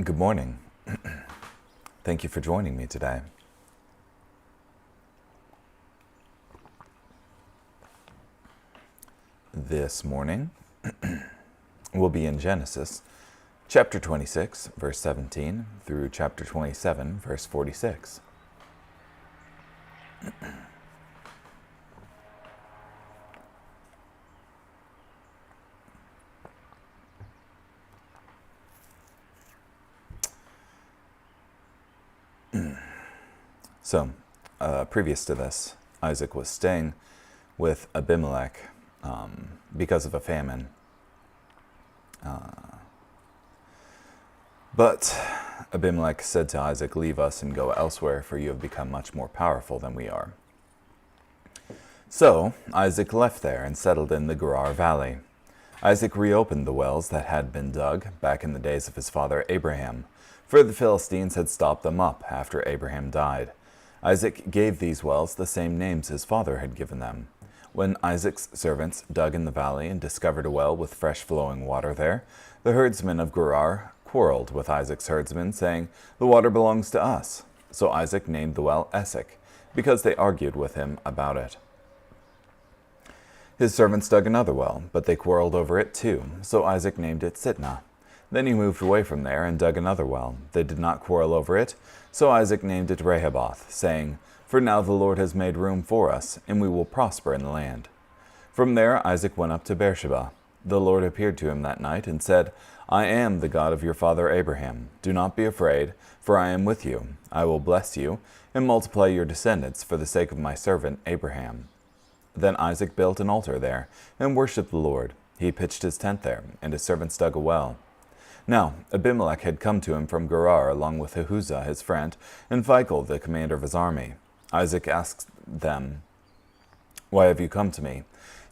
Good morning. Thank you for joining me today. This morning, we'll be in Genesis, chapter 26, verse 17, through chapter 27, verse 46. So, previous to this, Isaac was staying with Abimelech because of a famine. But Abimelech said to Isaac, "Leave us and go elsewhere, for you have become much more powerful than we are." So Isaac left there and settled in the Gerar Valley. Isaac reopened the wells that had been dug back in the days of his father Abraham, for the Philistines had stopped them up after Abraham died. Isaac gave these wells the same names his father had given them. When Isaac's servants dug in the valley and discovered a well with fresh flowing water there, the herdsmen of Gerar quarreled with Isaac's herdsmen, saying, "The water belongs to us." So Isaac named the well Esek, because they argued with him about it. His servants dug another well, but they quarreled over it too, so Isaac named it Sitnah. Then he moved away from there and dug another well. They did not quarrel over it, so Isaac named it Rehoboth, saying, "For now the Lord has made room for us, and we will prosper in the land." From there Isaac went up to Beersheba. The Lord appeared to him that night and said, "I am the God of your father Abraham. Do not be afraid, for I am with you. I will bless you and multiply your descendants for the sake of my servant Abraham." Then Isaac built an altar there and worshipped the Lord. He pitched his tent there, and his servants dug a well. Now Abimelech had come to him from Gerar along with Ahuzah his friend and Phicol the commander of his army. Isaac asked them, "Why have you come to me?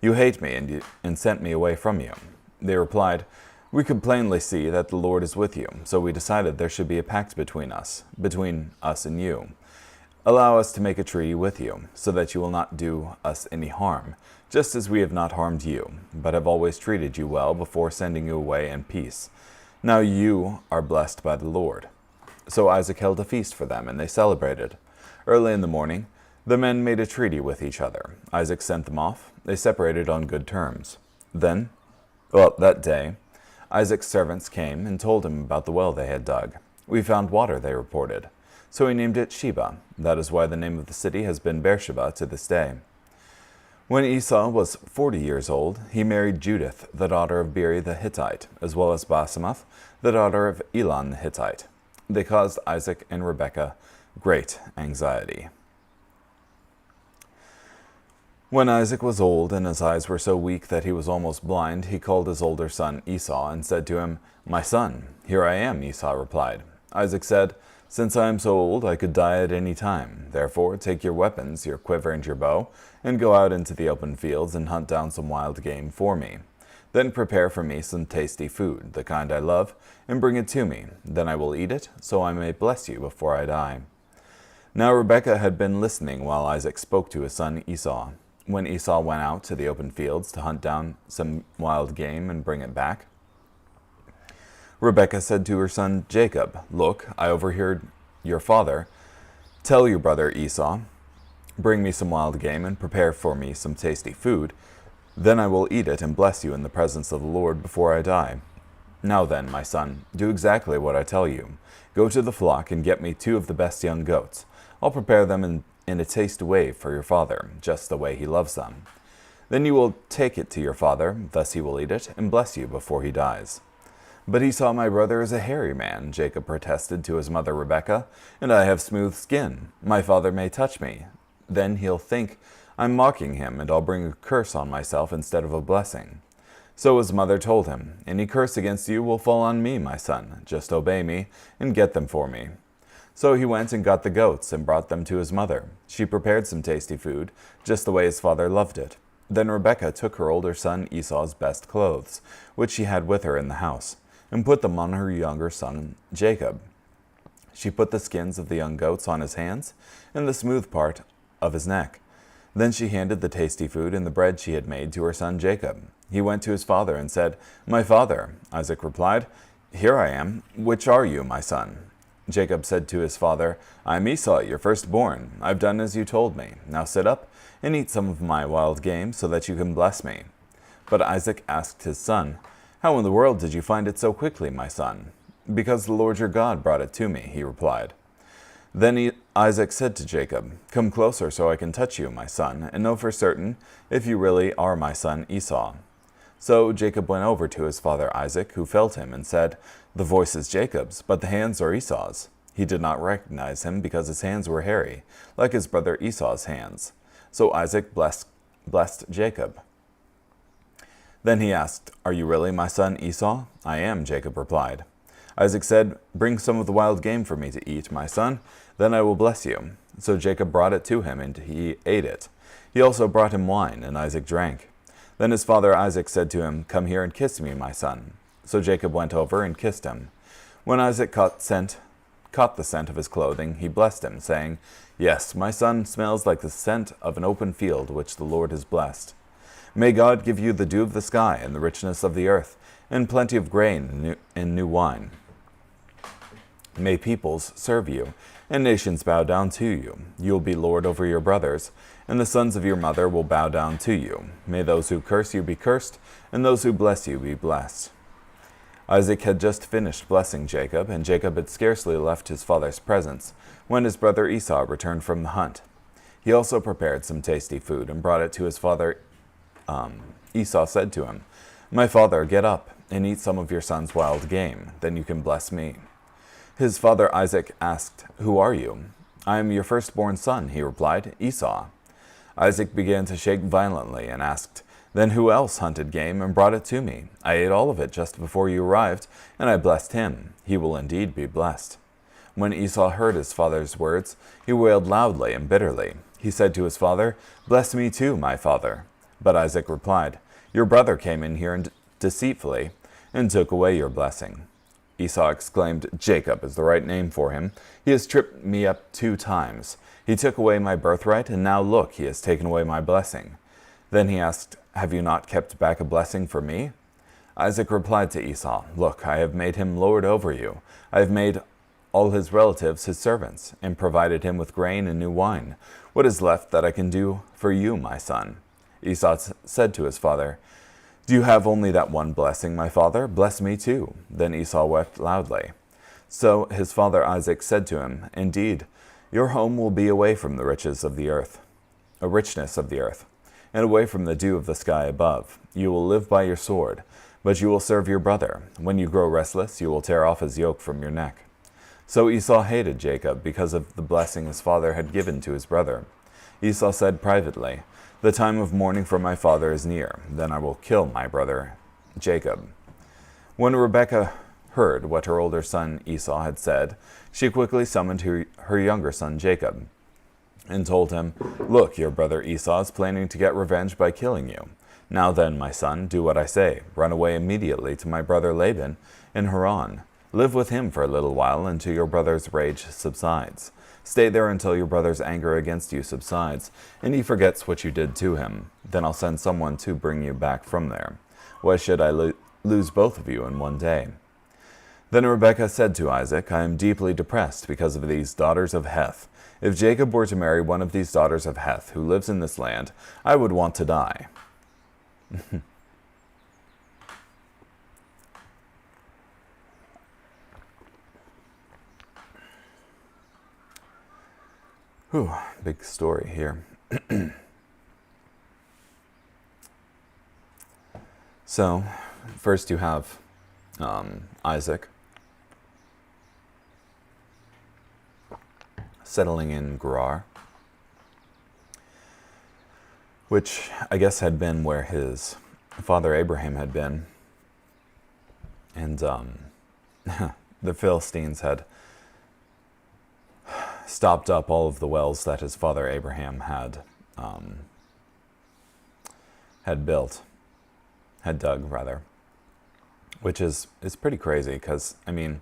You hate me and sent me away from you." They replied, "We could plainly see that the Lord is with you, so we decided there should be a pact between us and you. Allow us to make a treaty with you, so that you will not do us any harm, just as we have not harmed you, but have always treated you well before sending you away in peace. Now you are blessed by the Lord." So Isaac held a feast for them, and they celebrated. Early in the morning, the men made a treaty with each other. Isaac sent them off. They separated on good terms. That day, Isaac's servants came and told him about the well they had dug. "We found water," they reported. So he named it Sheba. That is why the name of the city has been Beersheba to this day. When Esau was 40 years old, he married Judith, the daughter of Beeri the Hittite, as well as Basemath, the daughter of Elon the Hittite. They caused Isaac and Rebekah great anxiety. When Isaac was old and his eyes were so weak that he was almost blind, he called his older son Esau and said to him, "My son." "Here I am," Esau replied. Isaac said, "Since I am so old, I could die at any time. Therefore, take your weapons, your quiver and your bow, and go out into the open fields and hunt down some wild game for me. Then prepare for me some tasty food, the kind I love, and bring it to me. Then I will eat it, so I may bless you before I die." Now Rebekah had been listening while Isaac spoke to his son Esau. When Esau went out to the open fields to hunt down some wild game and bring it back, Rebekah said to her son Jacob, "Look, I overheard your father tell your brother Esau, 'Bring me some wild game and prepare for me some tasty food. Then I will eat it and bless you in the presence of the Lord before I die.' Now then, my son, do exactly what I tell you. Go to the flock and get me 2 of the best young goats. I'll prepare them in a tasty way for your father, just the way he loves them. Then you will take it to your father, thus he will eat it and bless you before he dies." "But Esau, my brother, is a hairy man," Jacob protested to his mother Rebekah, "and I have smooth skin. My father may touch me. Then he'll think I'm mocking him, and I'll bring a curse on myself instead of a blessing." So his mother told him, "Any curse against you will fall on me, my son. Just obey me and get them for me." So he went and got the goats and brought them to his mother. She prepared some tasty food, just the way his father loved it. Then Rebekah took her older son Esau's best clothes, which she had with her in the house, and put them on her younger son Jacob. She put the skins of the young goats on his hands and the smooth part of his neck. Then she handed the tasty food and the bread she had made to her son Jacob. He went to his father and said, "My father." Isaac replied, Here I am. Which are you, my son? Jacob said to his father, I am Esau, your firstborn. I've done as you told me. Now sit up and eat some of my wild game so that you can bless me. But Isaac asked his son, How in the world did you find it so quickly, my son? Because the Lord your God brought it to me, he replied. Then Isaac said to Jacob, Come closer so I can touch you, my son, and know for certain if you really are my son Esau. So Jacob went over to his father Isaac, who felt him, and said, The voice is Jacob's, but the hands are Esau's. He did not recognize him because his hands were hairy, like his brother Esau's hands. So Isaac blessed Jacob. Then he asked, Are you really my son Esau? I am, Jacob replied. Isaac said, Bring some of the wild game for me to eat, my son, then I will bless you. So Jacob brought it to him, and he ate it. He also brought him wine, and Isaac drank. Then his father Isaac said to him, Come here and kiss me, my son. So Jacob went over and kissed him. When Isaac caught the scent of his clothing, he blessed him, saying, Yes, my son smells like the scent of an open field which the Lord has blessed. May God give you the dew of the sky and the richness of the earth, and plenty of grain and new wine. May peoples serve you, and nations bow down to you. You will be lord over your brothers, and the sons of your mother will bow down to you. May those who curse you be cursed, and those who bless you be blessed. Isaac had just finished blessing Jacob, and Jacob had scarcely left his father's presence, when his brother Esau returned from the hunt. He also prepared some tasty food, and brought it to his father. Esau said to him, My father, get up, and eat some of your son's wild game, then you can bless me. His father Isaac asked, Who are you? I am your firstborn son, he replied, Esau. Isaac began to shake violently and asked, Then who else hunted game and brought it to me? I ate all of it just before you arrived, and I blessed him. He will indeed be blessed. When Esau heard his father's words, he wailed loudly and bitterly. He said to his father, Bless me too, my father. But Isaac replied, Your brother came in here deceitfully and took away your blessing. Esau exclaimed, Jacob is the right name for him. He has tripped me up 2 times. He took away my birthright, and now look, he has taken away my blessing. Then he asked, Have you not kept back a blessing for me? Isaac replied to Esau, Look, I have made him lord over you. I have made all his relatives his servants, and provided him with grain and new wine. What is left that I can do for you, my son? Esau said to his father, Do you have only that one blessing, my father? Bless me too. Then Esau wept loudly. So his father Isaac said to him, Indeed, your home will be away from the richness of the earth, and away from the dew of the sky above. You will live by your sword, but you will serve your brother. When you grow restless, you will tear off his yoke from your neck. So Esau hated Jacob because of the blessing his father had given to his brother. Esau said privately, The time of mourning for my father is near. Then I will kill my brother Jacob. When Rebekah heard what her older son Esau had said, she quickly summoned her younger son Jacob and told him, Look, your brother Esau is planning to get revenge by killing you. Now then, my son, do what I say. Run away immediately to my brother Laban in Haran. Live with him for a little while until your brother's rage subsides. Stay there until your brother's anger against you subsides, and he forgets what you did to him. Then I'll send someone to bring you back from there. Why should I lose both of you in one day? Then Rebekah said to Isaac, I am deeply depressed because of these daughters of Heth. If Jacob were to marry one of these daughters of Heth who lives in this land, I would want to die. Whew, big story here. So, first you have Isaac settling in Gerar, which I guess had been where his father Abraham had been. And the Philistines had stopped up all of the wells that his father Abraham had dug, which is pretty crazy because, I mean,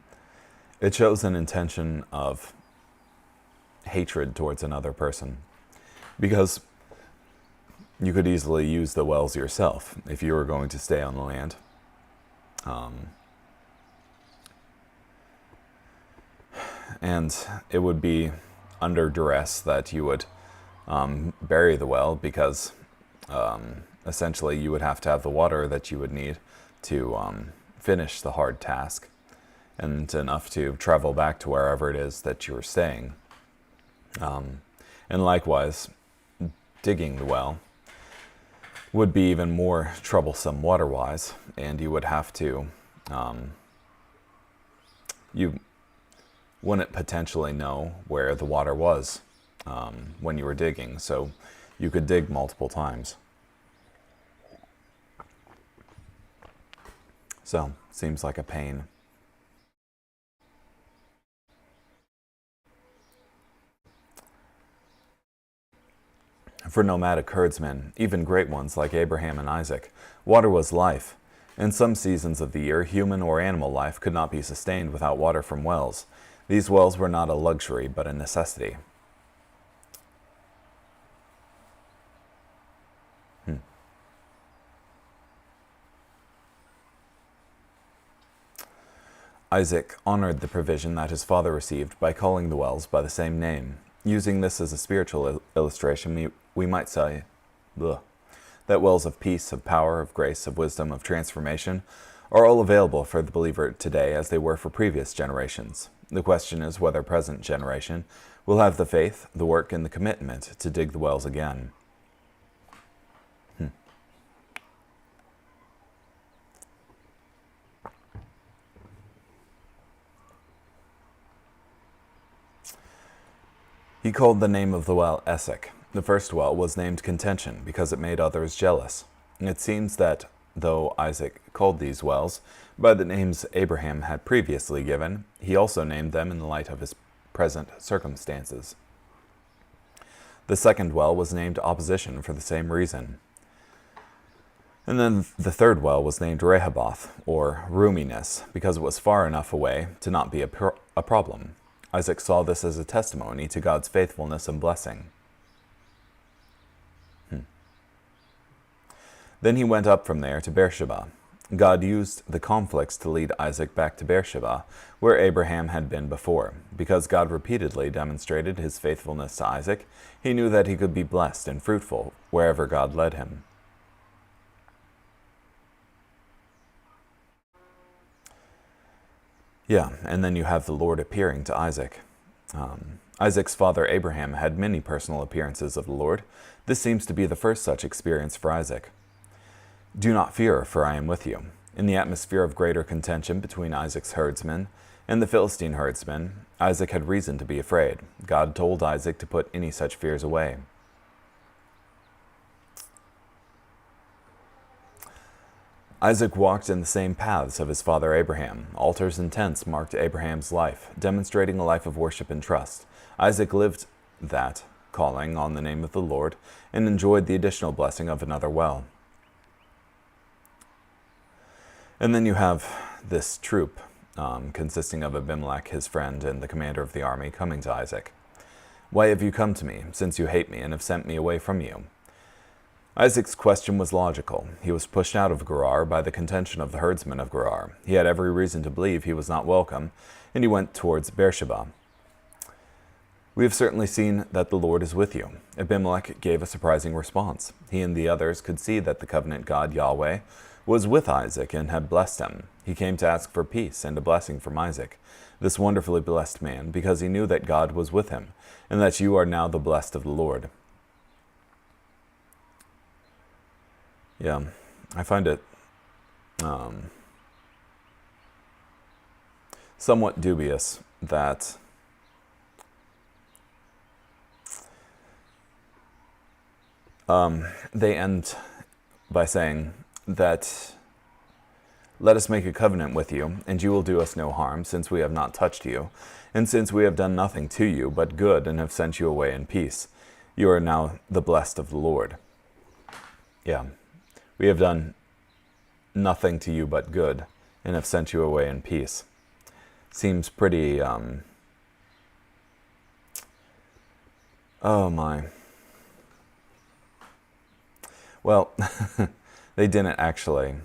it shows an intention of hatred towards another person, because you could easily use the wells yourself if you were going to stay on the land. and it would be under duress that you would bury the well, because essentially you would have to have the water that you would need to finish the hard task, and enough to travel back to wherever it is that you were staying. And likewise, digging the well would be even more troublesome water-wise, and you would have to, you wouldn't potentially know where the water was when you were digging, so you could dig multiple times. So, seems like a pain. For nomadic herdsmen, even great ones like Abraham and Isaac, water was life. In some seasons of the year, human or animal life could not be sustained without water from wells. These wells were not a luxury, but a necessity. Isaac honored the provision that his father received by calling the wells by the same name. Using this as a spiritual illustration, we might say that wells of peace, of power, of grace, of wisdom, of transformation are all available for the believer today as they were for previous generations. The question is whether present generation will have the faith, the work, and the commitment to dig the wells again. He called the name of the well Esek. The first well was named Contention because it made others jealous. It seems that though Isaac called these wells by the names Abraham had previously given, he also named them in the light of his present circumstances. The second well was named Opposition for the same reason. And then the third well was named Rehoboth, or roominess, because it was far enough away to not be a problem. Isaac saw this as a testimony to God's faithfulness and blessing. Then he went up from there to Beersheba. God used the conflicts to lead Isaac back to Beersheba, where Abraham had been before. Because God repeatedly demonstrated his faithfulness to Isaac, he knew that he could be blessed and fruitful wherever God led him. Yeah, and then you have the Lord appearing to Isaac. Isaac's father Abraham had many personal appearances of the Lord. This seems to be the first such experience for Isaac. Do not fear, for I am with you. In the atmosphere of greater contention between Isaac's herdsmen and the Philistine herdsmen, Isaac had reason to be afraid. God told Isaac to put any such fears away. Isaac walked in the same paths of his father Abraham. Altars and tents marked Abraham's life, demonstrating a life of worship and trust. Isaac lived that, calling on the name of the Lord, and enjoyed the additional blessing of another well. And then you have this troop, consisting of Abimelech, his friend, and the commander of the army, coming to Isaac. Why have you come to me, since you hate me and have sent me away from you? Isaac's question was logical. He was pushed out of Gerar by the contention of the herdsmen of Gerar. He had every reason to believe he was not welcome, and he went towards Beersheba. We have certainly seen that the Lord is with you. Abimelech gave a surprising response. He and the others could see that the covenant God Yahweh was with Isaac and had blessed him. He came to ask for peace and a blessing from Isaac, this wonderfully blessed man, because he knew that God was with him, and that you are now the blessed of the Lord. Yeah, I find it somewhat dubious that they end by saying that, let us make a covenant with you, and you will do us no harm, since we have not touched you, and since we have done nothing to you but good and have sent you away in peace. You are now the blessed of the Lord. Yeah. We have done nothing to you but good, and have sent you away in peace. Seems pretty, oh my. Well, they didn't actually,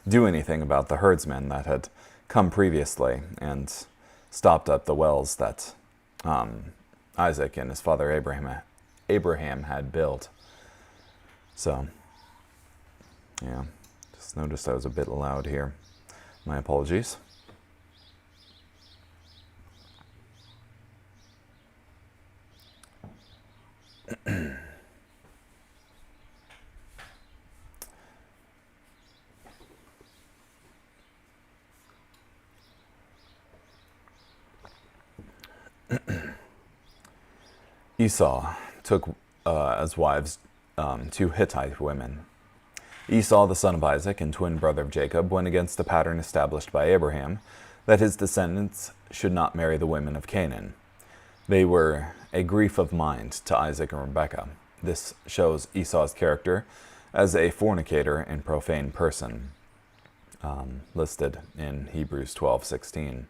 do anything about the herdsmen that had come previously and stopped up the wells that Isaac and his father Abraham had built. So, yeah, just noticed I was a bit loud here. My apologies. Esau took as wives two Hittite women. Esau, the son of Isaac and twin brother of Jacob, went against the pattern established by Abraham, that his descendants should not marry the women of Canaan. They were a grief of mind to Isaac and Rebekah. This shows Esau's character as a fornicator and profane person, listed in Hebrews 12:16.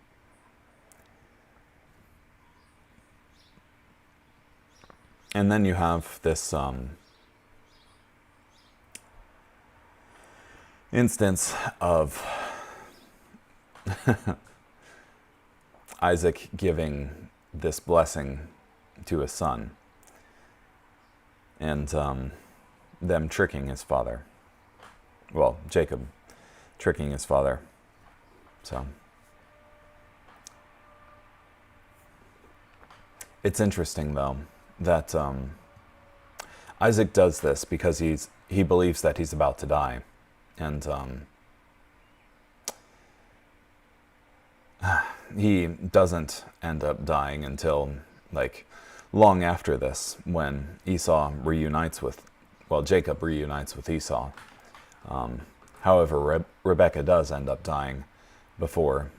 And then you have this instance of Isaac giving this blessing to his son, and them tricking his father. Well, Jacob tricking his father. So it's interesting, though, that Isaac does this because he believes that he's about to die, and he doesn't end up dying until long after this, when Jacob reunites with Esau. However, Rebekah does end up dying before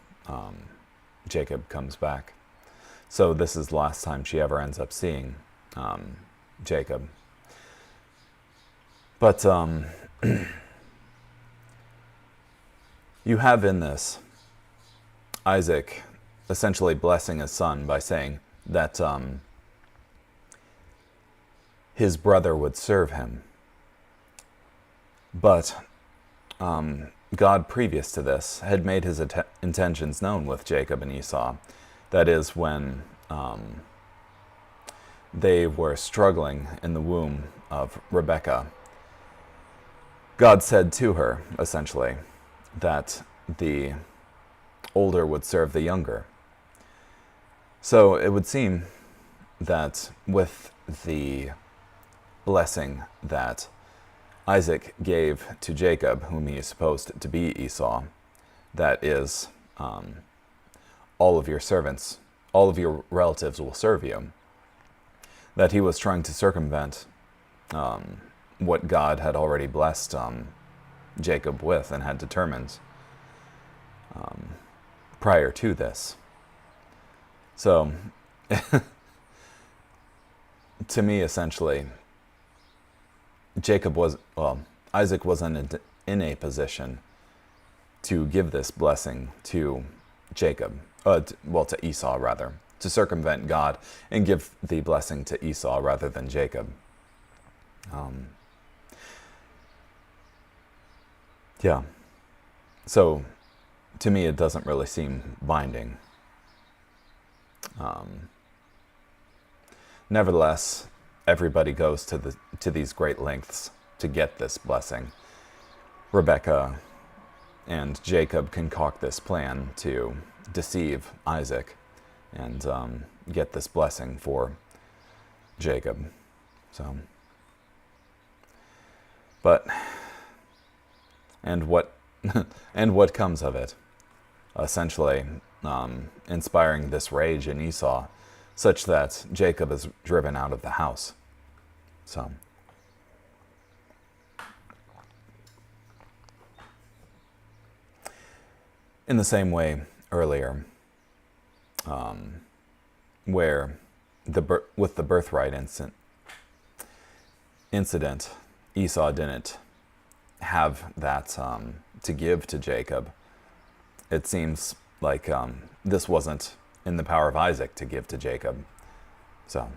Jacob comes back. So this is the last time she ever ends up seeing Jacob. But you have in this Isaac essentially blessing his son by saying that his brother would serve him. But God, previous to this, had made his intentions known with Jacob and Esau. That is, when they were struggling in the womb of Rebekah, God said to her, essentially, that the older would serve the younger. So it would seem that with the blessing that Isaac gave to Jacob, whom he is supposed to be Esau, that is, all of your servants, all of your relatives will serve you, that he was trying to circumvent what God had already blessed Jacob with and had determined prior to this. So, to me, essentially, Isaac wasn't in a position to give this blessing to Jacob, to Esau rather, to circumvent God and give the blessing to Esau rather than Jacob. Yeah. So, to me, it doesn't really seem binding. Nevertheless, everybody goes to these great lengths to get this blessing. Rebekah and Jacob concoct this plan to deceive Isaac and get this blessing for Jacob. So, and what comes of it? Essentially, inspiring this rage in Esau, such that Jacob is driven out of the house. So, in the same way earlier, where with the birthright incident, Esau didn't have that to give to Jacob. It seems like this wasn't in the power of Isaac to give to Jacob. So,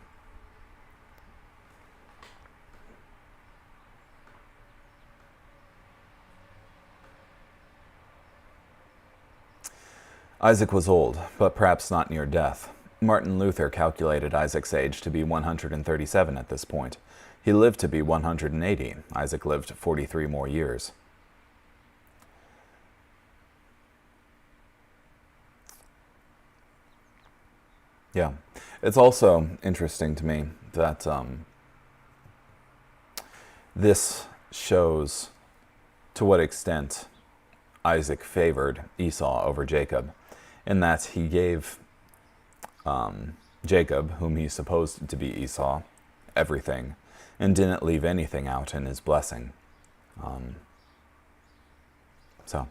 Isaac was old, but perhaps not near death. Martin Luther calculated Isaac's age to be 137 at this point. He lived to be 180. Isaac lived 43 more years. Yeah. It's also interesting to me that this shows to what extent Isaac favored Esau over Jacob, in that he gave Jacob, whom he supposed to be Esau, everything, and didn't leave anything out in his blessing. So.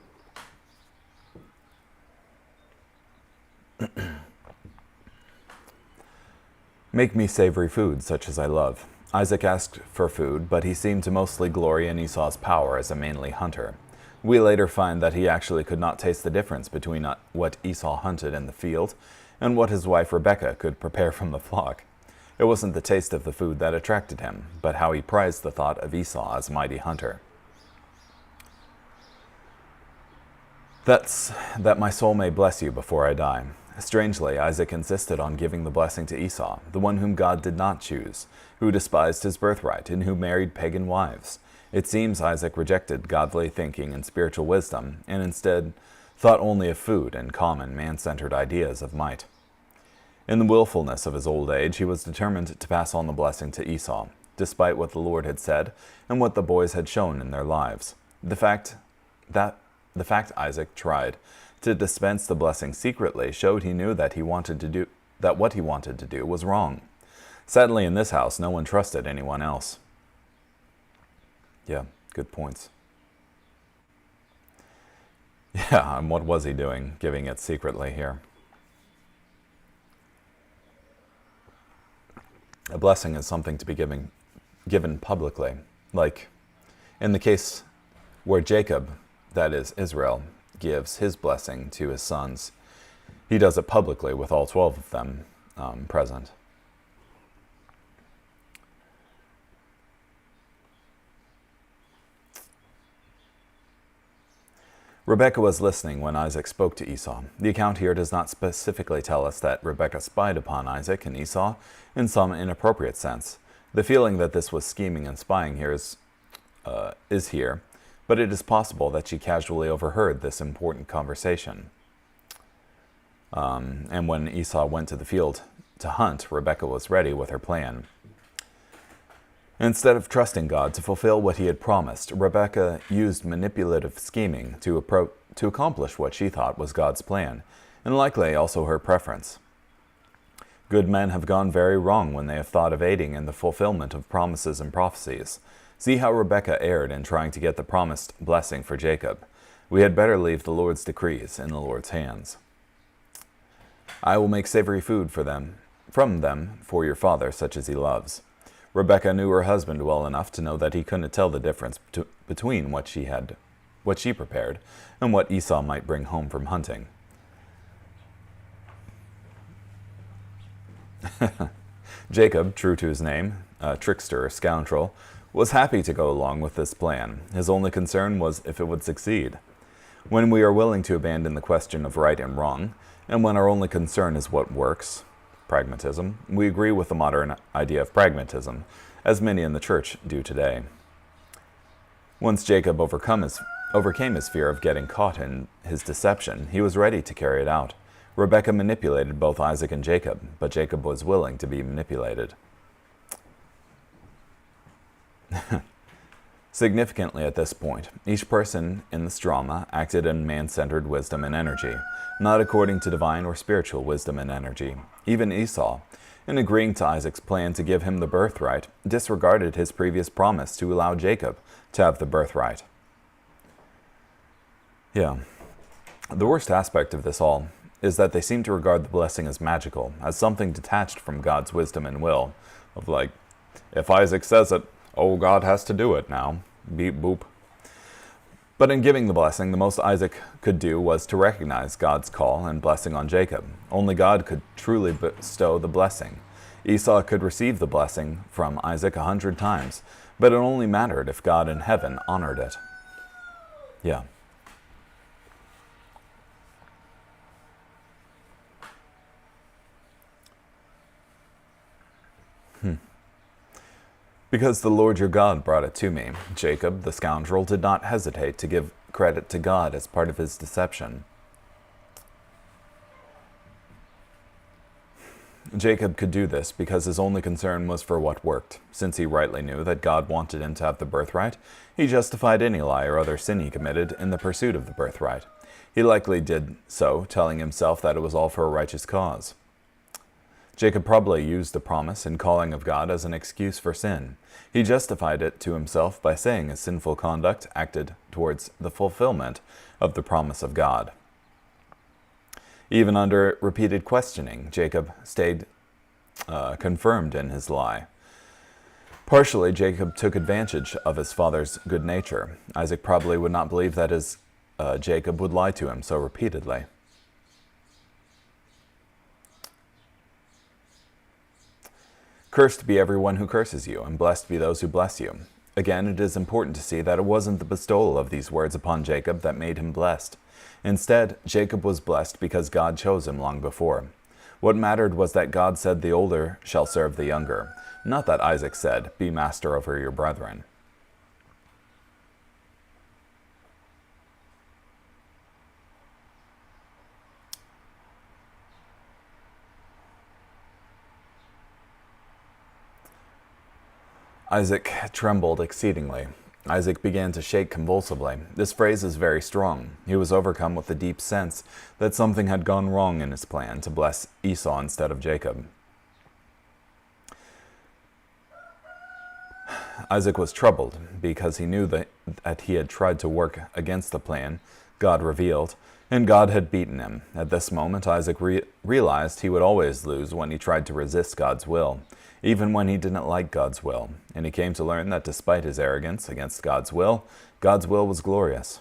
Make me savory food, such as I love. Isaac asked for food, but he seemed to mostly glory in Esau's power as a manly hunter. We later find that he actually could not taste the difference between what Esau hunted in the field and what his wife Rebekah could prepare from the flock. It wasn't the taste of the food that attracted him, but how he prized the thought of Esau as a mighty hunter. That my soul may bless you before I die. Strangely, Isaac insisted on giving the blessing to Esau, the one whom God did not choose, who despised his birthright and who married pagan wives. It seems Isaac rejected godly thinking and spiritual wisdom, and instead thought only of food and common man-centered ideas of might. In the willfulness of his old age, he was determined to pass on the blessing to Esau, despite what the Lord had said and what the boys had shown in their lives. The fact Isaac tried to dispense the blessing secretly showed he knew that what he wanted to do was wrong. Sadly, in this house, no one trusted anyone else. Yeah, good points. Yeah, and what was he doing, giving it secretly here? A blessing is something to be given publicly. Like in the case where Jacob, that is Israel, gives his blessing to his sons. He does it publicly with all 12 of them present. Rebekah was listening when Isaac spoke to Esau. The account here does not specifically tell us that Rebekah spied upon Isaac and Esau in some inappropriate sense. The feeling that this was scheming and spying here is here, but it is possible that she casually overheard this important conversation. And when Esau went to the field to hunt, Rebekah was ready with her plan. Instead of trusting God to fulfill what he had promised, Rebekah used manipulative scheming to accomplish what she thought was God's plan, and likely also her preference. Good men have gone very wrong when they have thought of aiding in the fulfillment of promises and prophecies. See how Rebekah erred in trying to get the promised blessing for Jacob. We had better leave the Lord's decrees in the Lord's hands. I will make savory food from them for your father, such as he loves. Rebekah knew her husband well enough to know that he couldn't tell the difference between what she prepared and what Esau might bring home from hunting. Jacob, true to his name, a trickster or scoundrel, was happy to go along with this plan. His only concern was if it would succeed. When we are willing to abandon the question of right and wrong, and when our only concern is what works, pragmatism, we agree with the modern idea of pragmatism, as many in the church do today. Once Jacob overcame his fear of getting caught in his deception, he was ready to carry it out. Rebekah manipulated both Isaac and Jacob, but Jacob was willing to be manipulated. Significantly at this point, each person in this drama acted in man-centered wisdom and energy, not according to divine or spiritual wisdom and energy. Even Esau, in agreeing to Isaac's plan to give him the birthright, disregarded his previous promise to allow Jacob to have the birthright. Yeah. The worst aspect of this all is that they seem to regard the blessing as magical, as something detached from God's wisdom and will, of like, if Isaac says it, oh, God has to do it now. Beep, boop. But in giving the blessing, the most Isaac could do was to recognize God's call and blessing on Jacob. Only God could truly bestow the blessing. Esau could receive the blessing from Isaac 100 times, but it only mattered if God in heaven honored it. Yeah. Because the Lord your God brought it to me, Jacob, the scoundrel, did not hesitate to give credit to God as part of his deception. Jacob could do this because his only concern was for what worked. Since he rightly knew that God wanted him to have the birthright, he justified any lie or other sin he committed in the pursuit of the birthright. He likely did so, telling himself that it was all for a righteous cause. Jacob probably used the promise and calling of God as an excuse for sin. He justified it to himself by saying his sinful conduct acted towards the fulfillment of the promise of God. Even under repeated questioning, Jacob stayed confirmed in his lie. Partially, Jacob took advantage of his father's good nature. Isaac probably would not believe that Jacob would lie to him so repeatedly. Cursed be everyone who curses you, and blessed be those who bless you. Again, it is important to see that it wasn't the bestowal of these words upon Jacob that made him blessed. Instead, Jacob was blessed because God chose him long before. What mattered was that God said the older shall serve the younger, not that Isaac said, be master over your brethren. Isaac trembled exceedingly. Isaac began to shake convulsively. This phrase is very strong. He was overcome with the deep sense that something had gone wrong in his plan to bless Esau instead of Jacob. Isaac was troubled because he knew that he had tried to work against the plan God revealed, and God had beaten him. At this moment, Isaac realized he would always lose when he tried to resist God's will, even when he didn't like God's will, and he came to learn that despite his arrogance against God's will was glorious.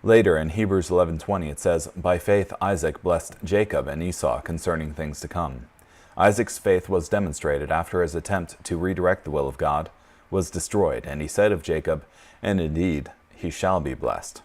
Later in Hebrews 11:20 it says, by faith Isaac blessed Jacob and Esau concerning things to come. Isaac's faith was demonstrated after his attempt to redirect the will of God was destroyed, and he said of Jacob, and indeed he shall be blessed.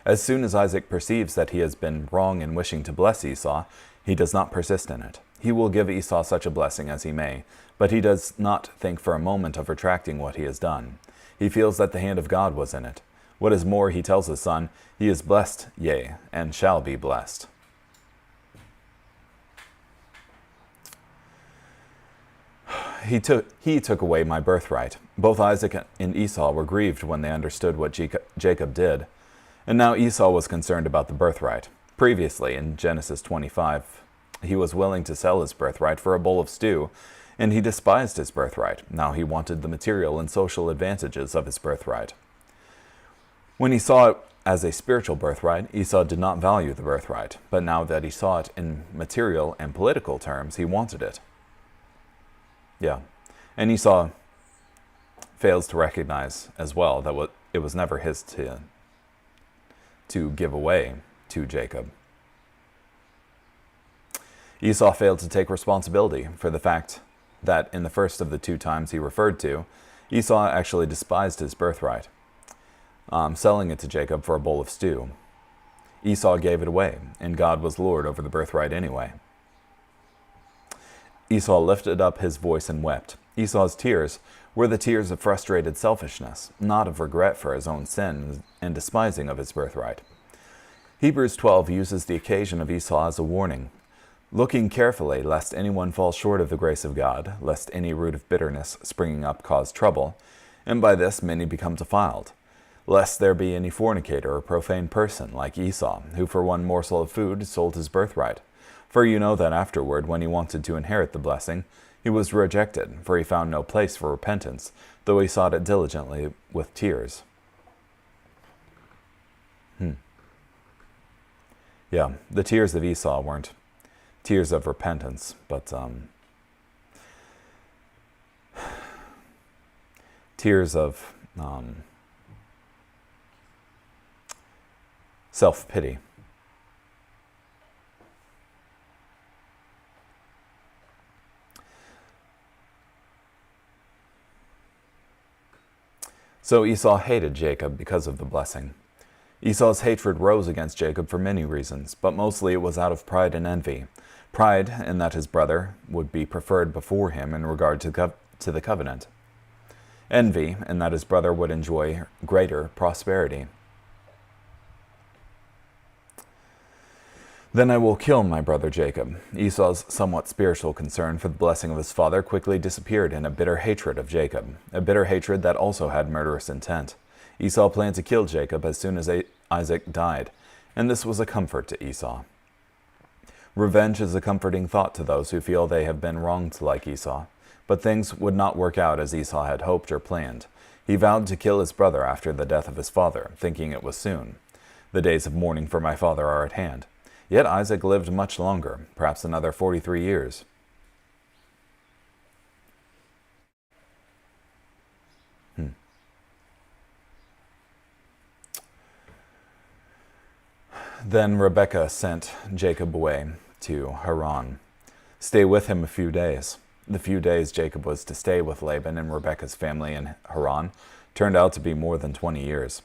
As soon as Isaac perceives that he has been wrong in wishing to bless Esau, he does not persist in it. He will give Esau such a blessing as he may, but he does not think for a moment of retracting what he has done. He feels that the hand of God was in it. What is more, he tells his son, he is blessed, yea, and shall be blessed. He took away my birthright. Both Isaac and Esau were grieved when they understood what Jacob did. And now Esau was concerned about the birthright. Previously, in Genesis 25, he was willing to sell his birthright for a bowl of stew, and he despised his birthright. Now he wanted the material and social advantages of his birthright. When he saw it as a spiritual birthright, Esau did not value the birthright, but now that he saw it in material and political terms, he wanted it. And Esau fails to recognize as well that it was never his to give away to Jacob. Esau failed to take responsibility for the fact that in the first of the two times he referred to, Esau actually despised his birthright, selling it to Jacob for a bowl of stew. Esau gave it away, and God was Lord over the birthright anyway. Esau lifted up his voice and wept. Esau's tears were the tears of frustrated selfishness, not of regret for his own sin and despising of his birthright. Hebrews 12 uses the occasion of Esau as a warning, looking carefully lest anyone fall short of the grace of God, lest any root of bitterness springing up cause trouble, and by this many become defiled, lest there be any fornicator or profane person like Esau, who for one morsel of food sold his birthright. For you know that afterward, when he wanted to inherit the blessing, he was rejected, for he found no place for repentance, though he sought it diligently with tears. The tears of Esau weren't tears of repentance, but tears of self-pity. So Esau hated Jacob because of the blessing. Esau's hatred rose against Jacob for many reasons, but mostly it was out of pride and envy. Pride in that his brother would be preferred before him in regard to the covenant. Envy in that his brother would enjoy greater prosperity. Then I will kill my brother Jacob. Esau's somewhat spiritual concern for the blessing of his father quickly disappeared in a bitter hatred of Jacob, a bitter hatred that also had murderous intent. Esau planned to kill Jacob as soon as Isaac died, and this was a comfort to Esau. Revenge is a comforting thought to those who feel they have been wronged like Esau, but things would not work out as Esau had hoped or planned. He vowed to kill his brother after the death of his father, thinking it was soon. The days of mourning for my father are at hand. Yet Isaac lived much longer, perhaps another 43 years. Then Rebekah sent Jacob away to Haran. Stay with him a few days. The few days Jacob was to stay with Laban and Rebekah's family in Haran turned out to be more than 20 years.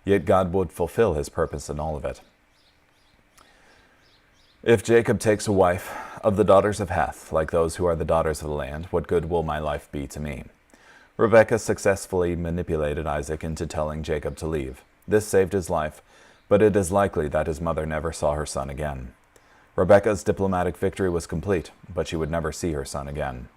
Yet God would fulfill his purpose in all of it. If Jacob takes a wife of the daughters of Heth, like those who are the daughters of the land, what good will my life be to me? Rebekah successfully manipulated Isaac into telling Jacob to leave. This saved his life, but it is likely that his mother never saw her son again. Rebekah's diplomatic victory was complete, but she would never see her son again.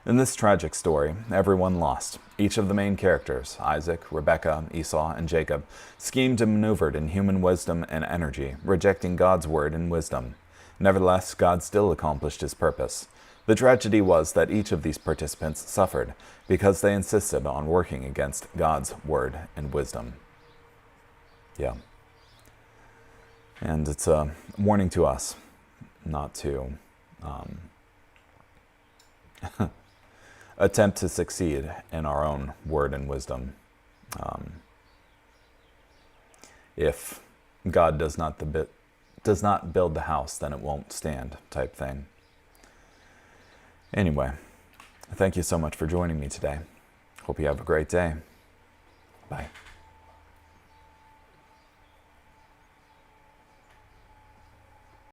In this tragic story, everyone lost. Each of the main characters, Isaac, Rebekah, Esau, and Jacob, schemed and maneuvered in human wisdom and energy, rejecting God's word and wisdom. Nevertheless, God still accomplished his purpose. The tragedy was that each of these participants suffered because they insisted on working against God's word and wisdom. Yeah. And it's a warning to us not to attempt to succeed in our own word and wisdom. If God does not build the house, then it won't stand, type thing. Anyway, thank you so much for joining me today. Hope you have a great day. Bye.